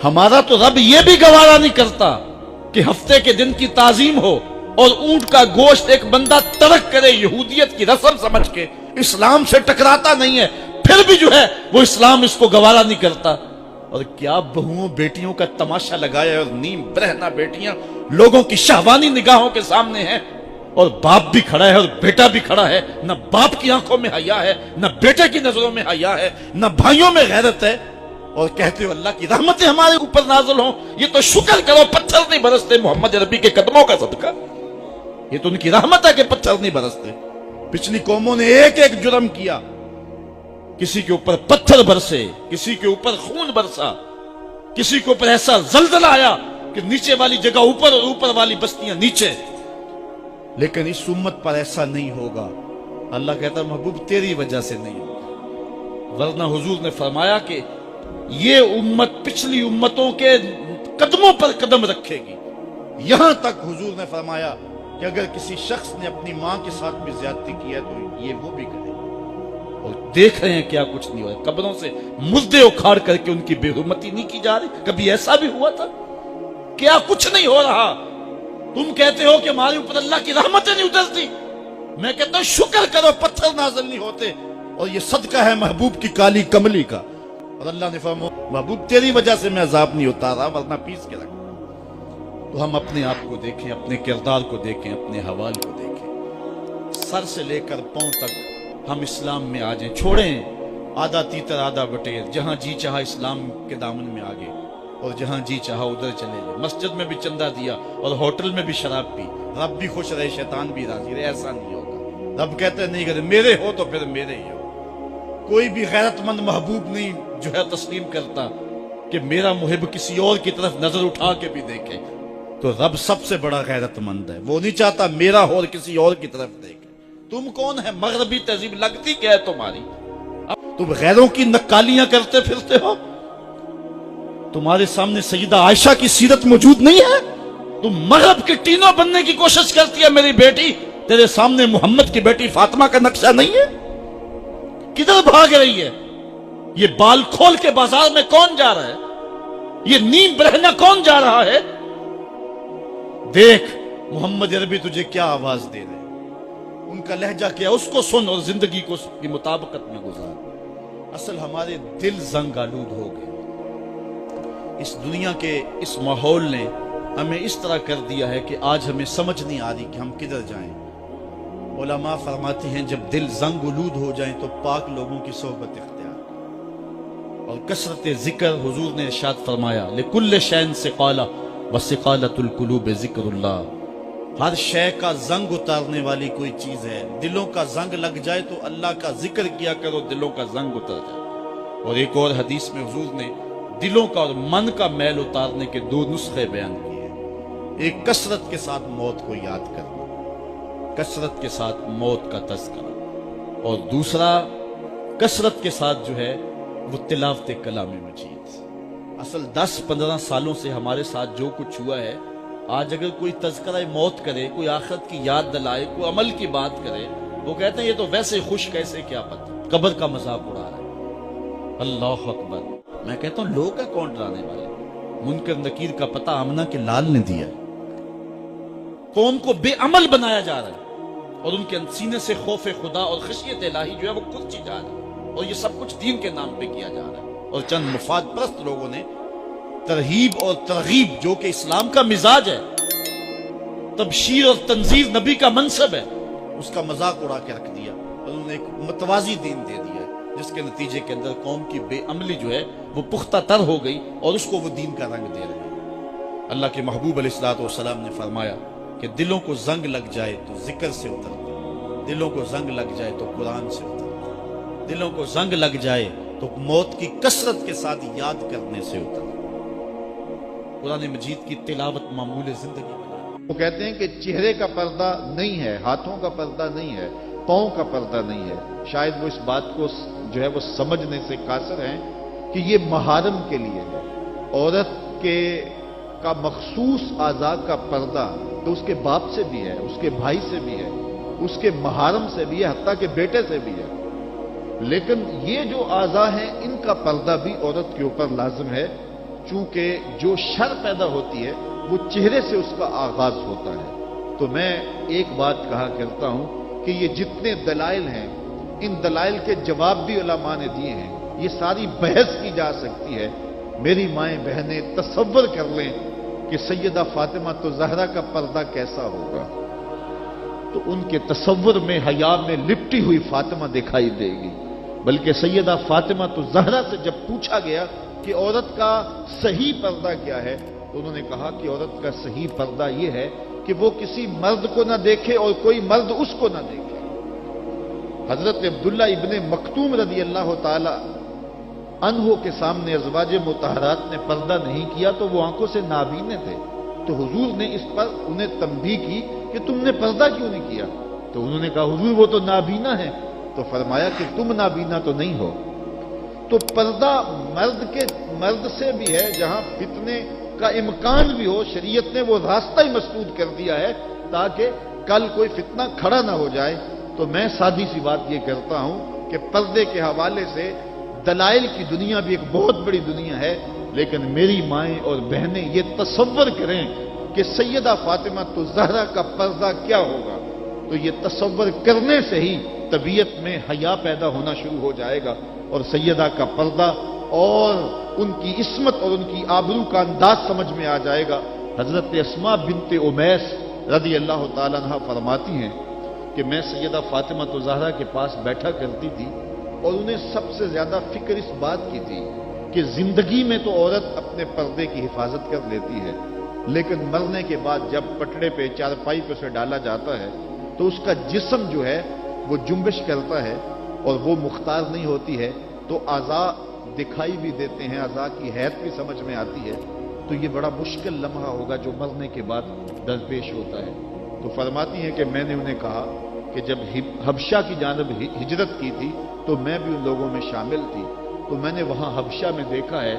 हमारा तो रब ये भी गवारा नहीं करता कि हफ्ते के दिन की ताजीम हो और ऊंट का गोश्त एक बंदा तर्क करे यहूदियत की रस्म समझ के, इस्लाम से टकराता नहीं है, फिर भी जो है वो इस्लाम इसको गवारा नहीं करता। और क्या बहुओं बेटियों का तमाशा लगाया है, और नीम बरहना बेटियां लोगों की शहवानी निगाहों के सामने हैं, और बाप भी खड़ा है और बेटा भी खड़ा है। न बाप की आंखों में हया है, न बेटे की नजरों में हया है, न भाइयों में गैरत है, और कहते हो अल्लाह की रहमतें हमारे ऊपर नाज़िल हो। ये तो शुक्र करो पत्थर नहीं बरसते मोहम्मद अरबी के कदमों का सदका, ये तो उनकी रहमत है कि पत्थर नहीं बरसते। पिछली कौमों ने एक एक जुर्म किया, किसी के ऊपर पत्थर बरसे, किसी के ऊपर खून बरसा, किसी के ऊपर ऐसा जलजला आया कि नीचे वाली जगह ऊपर और ऊपर वाली बस्तियां नीचे। लेकिन इस उम्मत पर ऐसा नहीं होगा। अल्लाह कहता महबूब तेरी वजह से नहीं होगा, वरना हुजूर ने फरमाया कि ये उम्मत पिछली उम्मतों के कदमों पर कदम रखेगी। यहां तक हुजूर ने फरमाया कि अगर किसी शख्स ने अपनी मां के साथ भी ज्यादती की है तो ये वो भी करे। और देख रहे हैं क्या कुछ नहीं हो रहा, कब्रों से मुर्दे उखाड़ करके उनकी बेहुरमती नहीं की जा रही। कभी ऐसा भी हुआ था? क्या कुछ नहीं हो रहा? तुम कहते हो कि हमारे ऊपर अल्लाह की रहमतें नहीं उतरती, मैं कहता हूं शुक्र करो पत्थर नाज़िल नहीं होते। और ये सदका है महबूब की काली कमली का। और अल्लाह ने फरमाया महबूब तेरी वजह से मैं अजाब नहीं उतारा, वरना पीस के रख। तो हम अपने आप को देखें, अपने किरदार को देखें, अपने हवाल को देखें, सर से लेकर पांव तक हम इस्लाम में आ जाएं। छोड़ें आधा तीतर आधा बटेर, जहां जी चाहा इस्लाम के दामन में आ गए और जहां जी चाहा उधर चले गए। मस्जिद में भी चंदा दिया और होटल में भी शराब पी, रब भी खुश रहे शैतान भी राजी रहे, ऐसा नहीं होगा। रब कहते नहीं करे मेरे हो तो फिर मेरे ही हो। कोई भी गैरतमंद महबूब नहीं जो है तस्लीम करता कि मेरा मुहिब किसी और की तरफ नजर उठा के भी देखे। तो रब सबसे बड़ा गैरतमंद है, वो नहीं चाहता मेरा हो और किसी और की तरफ देखे। तुम कौन है? मगरबी तहजीब लगती क्या है तुम्हारी? अब तुम गैरों की नक्कालियां करते फिरते हो। तुम्हारे सामने सईदा आयशा की सीरत मौजूद नहीं है? तुम मगरब के टीनो बनने की कोशिश करती है मेरी बेटी। तेरे सामने मोहम्मद की बेटी फातिमा का नक्शा नहीं है? किधर भाग रही है? ये बाल खोल के बाजार में कौन जा रहा है? ये नीम बरहना कौन जा रहा है? देख मोहम्मद अरबी तुझे क्या आवाज दे रहे, उनका लहजा क्या, उसको सुन और जिंदगी को उसकी मुताबिकत में गुजार। असल हमारे दिल जंग आलूद हो गए। इस दुनिया के इस माहौल ने हमें इस तरह कर दिया है कि आज हमें समझ नहीं आ रही कि हम किधर जाएं। उलमा फरमाते हैं जब दिल जंग आलूद हो जाए तो पाक लोगों की सोहबत इख्तियार और कसरत जिक्र। हुजूर ने इरशाद फरमाया लिकुल्ल शैन सिकाला वसिकालतुल कुलूब जिक्रुल्लाह। हर शय का जंग उतारने वाली कोई चीज है। दिलों का जंग लग जाए तो अल्लाह का जिक्र किया करो, दिलों का जंग उतर जाए। और एक और हदीस में हुजूर ने दिलों का और मन का मैल उतारने के दो नुस्खे बयान किए। एक कसरत के साथ मौत को याद करना, कसरत के साथ मौत का तज़किरा, और दूसरा कसरत के साथ जो है वो तिलावत कलाम मजीद। असल 10-15 सालों से हमारे साथ जो कुछ हुआ है, आज अगर कोई तज़किरा मौत करे, कोई आखिरत की याद दिलाए, कोई अमल की बात करे, वो कहते हैं ये तो वैसे खुश कैसे, क्या पता, कब्र का मजाक उड़ा रहा है। अल्लाह अकबर। मैं कहता हूं लोग है कौन डराने वाले? मुनकर नकीर का पता आमना के लाल ने दिया। कौम को बेअमल बनाया जा रहा है और उनके सीने से खौफ खुदा और खशियत इलाही जो है वो कुछ जा रहा है। और ये सब कुछ दीन के नाम पे किया जा रहा है। और चंद मुफाद परस्त लोगों ने तरहीब और तरगीब, जो कि इस्लाम का मिजाज है, तबशीर और तंजीर नबी का मनसब है, उसका मजाक उड़ा के रख दिया और उन्होंने एक मतवाजी दीन दे दिया, जिसके नतीजे के अंदर कौम की बेअमली जो है वो पुख्ता तर हो गई और उसको वो दीन का रंग दे रहे हैं। अल्लाह के महबूब अलैहिस्सलाम ने फरमाया कि दिलों को जंग लग जाए तो जिक्र से उतरते, दिलों को जंग लग जाए तो कुरान से उतरते, दिलों को जंग लग जाए तो मौत की कसरत के साथ याद करने से उतरते। कुरान मजीद की तिलावत मामूल जिंदगी बना। वो कहते हैं कि चेहरे का पर्दा नहीं है, हाथों का पर्दा नहीं है, पांव का पर्दा नहीं है। शायद वो इस बात को जो है वो समझने से कासर हैं कि ये महारम के लिए है। औरत के का मखसूस आज़ा का पर्दा तो उसके बाप से भी है, उसके भाई से भी है, उसके महारम से भी है, हत्ता के बेटे से भी है। लेकिन ये जो आज़ा हैं इनका पर्दा भी औरत के ऊपर लाजिम है। چونکہ جو شر پیدا ہوتی ہے وہ چہرے سے اس کا آغاز ہوتا ہے۔ تو میں ایک بات کہا کرتا ہوں کہ یہ جتنے دلائل ہیں، ان دلائل کے جواب بھی علماء نے دیے ہیں، یہ ساری بحث کی جا سکتی ہے۔ میری مائیں بہنیں تصور کر لیں کہ سیدہ فاطمہ تو زہرا کا پردہ کیسا ہوگا، تو ان کے تصور میں حیا میں لپٹی ہوئی فاطمہ دکھائی دے گی۔ بلکہ سیدہ فاطمہ تو زہرا سے جب پوچھا گیا کہ عورت کا صحیح پردہ کیا ہے، تو انہوں نے کہا کہ عورت کا صحیح پردہ یہ ہے کہ وہ کسی مرد کو نہ دیکھے اور کوئی مرد اس کو نہ دیکھے۔ حضرت عبداللہ ابن مکتوم رضی اللہ تعالی عنہ کے سامنے ازواج مطہرات نے پردہ نہیں کیا تو وہ آنکھوں سے نابینے تھے، تو حضور نے اس پر انہیں تنبیہ کی کہ تم نے پردہ کیوں نہیں کیا؟ تو انہوں نے کہا حضور وہ تو نابینا ہے۔ تو فرمایا کہ تم نابینا تو نہیں ہو۔ تو پردہ مرد سے بھی ہے، جہاں فتنے کا امکان بھی ہو، شریعت نے وہ راستہ ہی مسدود کر دیا ہے تاکہ کل کوئی فتنہ کھڑا نہ ہو جائے۔ تو میں سادی سی بات یہ کرتا ہوں کہ پردے کے حوالے سے دلائل کی دنیا بھی ایک بہت بڑی دنیا ہے، لیکن میری مائیں اور بہنیں یہ تصور کریں کہ سیدہ فاطمہ تو زہرا کا پردہ کیا ہوگا، تو یہ تصور کرنے سے ہی طبیعت میں حیا پیدا ہونا شروع ہو جائے گا، اور سیدہ کا پردہ اور ان کی عصمت اور ان کی آبرو کا انداز سمجھ میں آ جائے گا۔ حضرت اسماء بنت امیس رضی اللہ تعالیٰ عنہ فرماتی ہیں کہ میں سیدہ فاطمہ تو زہرا کے پاس بیٹھا کرتی تھی، اور انہیں سب سے زیادہ فکر اس بات کی تھی کہ زندگی میں تو عورت اپنے پردے کی حفاظت کر لیتی ہے، لیکن مرنے کے بعد جب پٹڑے پہ چارپائی پہ اسے ڈالا جاتا ہے تو اس کا جسم جو ہے وہ جنبش کرتا ہے اور وہ مختار نہیں ہوتی ہے، تو اعضاء دکھائی بھی دیتے ہیں، اعضاء کی حیت بھی سمجھ میں آتی ہے، تو یہ بڑا مشکل لمحہ ہوگا جو مرنے کے بعد درپیش ہوتا ہے۔ تو فرماتی ہیں کہ میں نے انہیں کہا کہ جب حبشہ کی جانب ہجرت کی تھی تو میں بھی ان لوگوں میں شامل تھی، تو میں نے وہاں حبشہ میں دیکھا ہے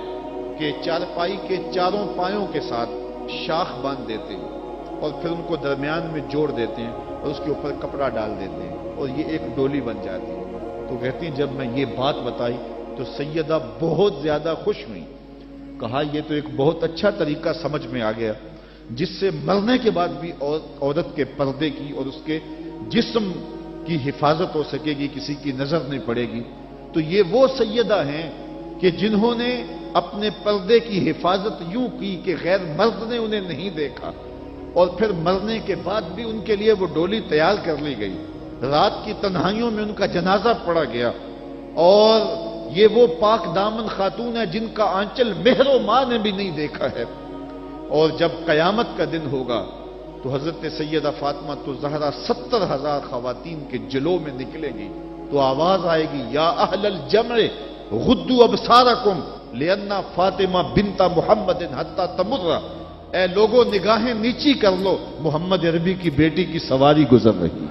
کہ چارپائی کے چاروں پایوں کے ساتھ شاخ باندھ دیتے ہیں اور پھر ان کو درمیان میں جوڑ دیتے ہیں اور اس کے اوپر کپڑا ڈال دیتے ہیں اور یہ ایک ڈولی بن جاتی ہے۔ تو کہتی ہیں جب میں یہ بات بتائی تو سیدہ بہت زیادہ خوش ہوئی، کہا یہ تو ایک بہت اچھا طریقہ سمجھ میں آ گیا جس سے مرنے کے بعد بھی عورت کے پردے کی اور اس کے جسم کی حفاظت ہو سکے گی، کسی کی نظر نہیں پڑے گی۔ تو یہ وہ سیدہ ہیں کہ جنہوں نے اپنے پردے کی حفاظت یوں کی کہ غیر مرد نے انہیں نہیں دیکھا، اور پھر مرنے کے بعد بھی ان کے لیے وہ ڈولی تیار کر لی گئی، رات کی تنہائیوں میں ان کا جنازہ پڑا گیا، اور یہ وہ پاک دامن خاتون ہے جن کا آنچل مہر و ماں نے بھی نہیں دیکھا ہے۔ اور جب قیامت کا دن ہوگا تو حضرت سیدہ فاطمہ تو زہرا 70,000 خواتین کے جلو میں نکلے گی، تو آواز آئے گی یا اہل الجمع غدوا ابصارکم لأن فاطمہ بنت محمد حتی تمر، اے لوگوں نگاہیں نیچی کر لو، محمد عربی کی بیٹی کی سواری گزر رہی۔